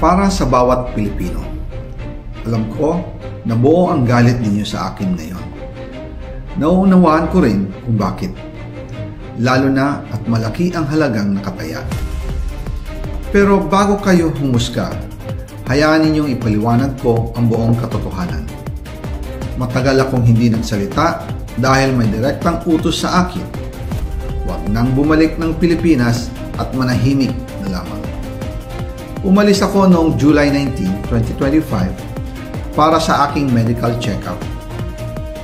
para sa bawat Pilipino. Alam ko na buo ang galit ninyo sa akin ngayon. Nauunawaan ko rin kung bakit. Lalo na at malaki ang halagang nakataya. Pero bago kayo humusga, hayaan ninyong ipaliwanag ko ang buong katotohanan. Matagal akong hindi nagsalita dahil may direktang utos sa akin. Huwag nang bumalik ng Pilipinas at manahimik na lamang. Umalis ako noong July 19, 2025 para sa aking medical check-up.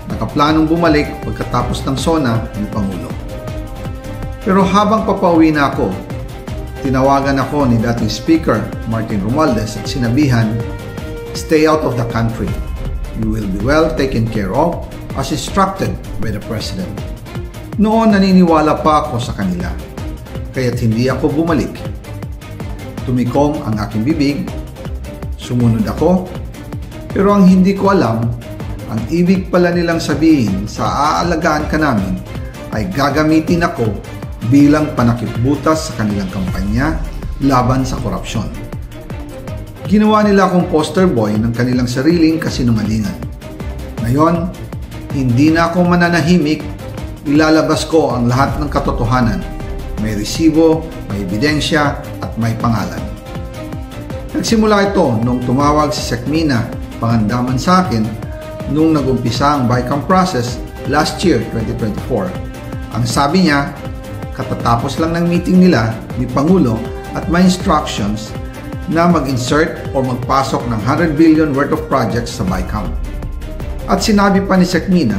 Nakaplanong bumalik pagkatapos ng SONA ni Pangulo. Pero habang papauwi na ako, tinawagan ako ni dating Speaker Martin Romualdez at sinabihan, "Stay out of the country. You will be well taken care of as instructed by the President." Noon naniniwala pa ako sa kanila, kaya't hindi ako bumalik. Tumikom ang aking bibig, sumunod ako, pero ang hindi ko alam, ang ibig pala nilang sabihin sa aalagaan ka namin ay gagamitin ako bilang panakipbutas sa kanilang kampanya laban sa korupsyon. Ginawa nila akong poster boy ng kanilang sariling kasinungalingan. Ngayon, hindi na ako mananahimik, ilalabas ko ang lahat ng katotohanan. May resibo, may ebidensya at may pangalan. Nagsimula ito nung tumawag si Sekmina Pangandaman sa akin nung nag-umpisa ang BICAM process last year, 2024. Ang sabi niya, katatapos lang ng meeting nila ni Pangulo at may instructions na mag-insert o magpasok ng 100 billion worth of projects sa BICAM. At sinabi pa ni Sekmina,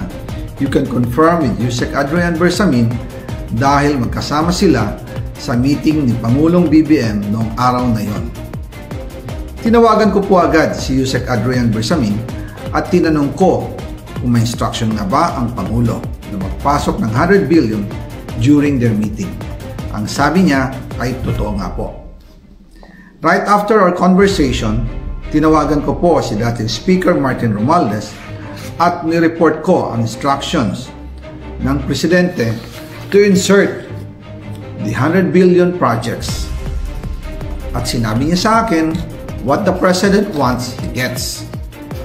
you can confirm with Yusek Adrian Bersamin dahil magkasama sila sa meeting ni Pangulong BBM noong araw na yon. Tinawagan ko po agad si Yusek Adrian Bersamin at tinanong ko kung may instruction na ba ang Pangulo na magpasok ng 100 billion during their meeting. Ang sabi niya ay totoo nga po. Right after our conversation, tinawagan ko po si dating Speaker Martin Romualdez at nireport ko ang instructions ng Presidente to insert the 100 billion projects. At sinabi niya sa akin, what the President wants, he gets.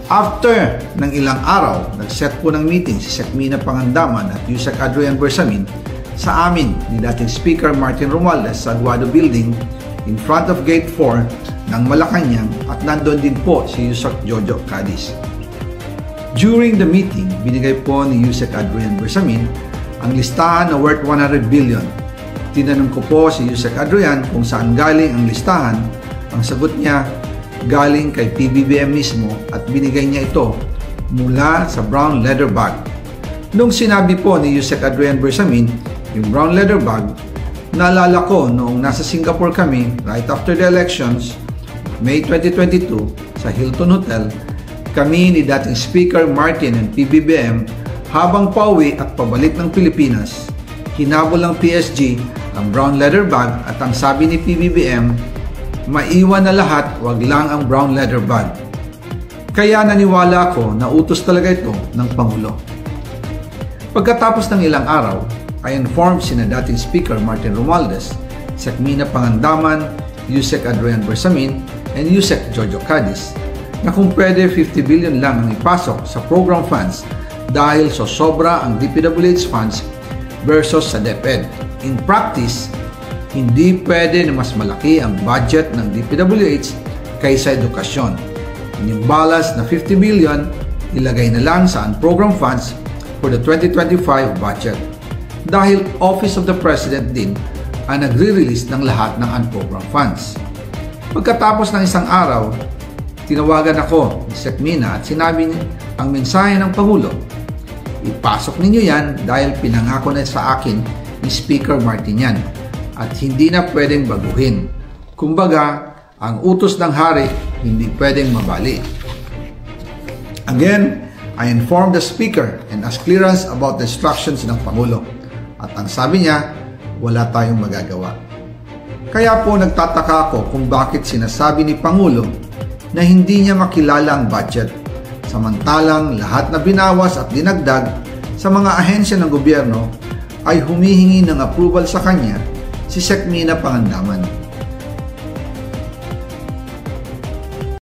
After ng ilang araw, nag-set po ng meeting si Sekmina Pangandaman at Yusek Adrian Bersamin sa amin ni dating Speaker Martin Romualdez sa Aguado Building in front of Gate 4 ng Malacanang at nandun din po si Yusek Jojo Cadiz. During the meeting, binigay po ni Yusek Adrian Bersamin ang listahan na worth 100 billion. Tinanong ko po si Yusek Adrian kung saan galing ang listahan. Ang sagot niya, galing kay PBBM mismo at binigay niya ito mula sa brown leather bag. Nung sinabi po ni Yusek Adrian Bersamin yung brown leather bag, naalala ko noong nasa Singapore kami right after the elections, May 2022, sa Hilton Hotel, kami ni dating Speaker Martin and PBBM habang pauwi at pabalik ng Pilipinas, hinabol ng PSG ang brown leather bag at ang sabi ni PBBM, maiwan na lahat, wag lang ang brown leather bag. Kaya naniwala ako na utos talaga ito ng Pangulo. Pagkatapos ng ilang araw, I informed sina dating Speaker Martin Romualdez, Sekmina Pangandaman, Yusek Adrian Bersamin, and Yusek Jojo Cadiz na kung pwede 50 billion lang ang ipasok sa program funds dahil so sobra ang DPWH funds versus sa DepEd. In practice, hindi pwede na mas malaki ang budget ng DPWH kaysa edukasyon. Yung balance na 50 billion, ilagay na lang sa program funds for the 2025 budget. Dahil Office of the President din ang nagre-release ng lahat ng unprogrammed funds. Pagkatapos ng isang araw, tinawagan ako ni Sekmina at sinabi niya ang mensahe ng Pangulo. Ipasok ninyo yan dahil pinangako na sa akin ni Speaker Martin yan at hindi na pwedeng baguhin. Kumbaga, ang utos ng hari hindi pwedeng mabali. Again, I informed the Speaker and asked clearance about the instructions ng Pangulo. At ang sabi niya, wala tayong magagawa. Kaya po nagtataka ako kung bakit sinasabi ni Pangulo na hindi niya makilala ang budget, samantalang lahat na binawas at dinagdag sa mga ahensya ng gobyerno ay humihingi ng approval sa kanya si Sekmina Pangandaman.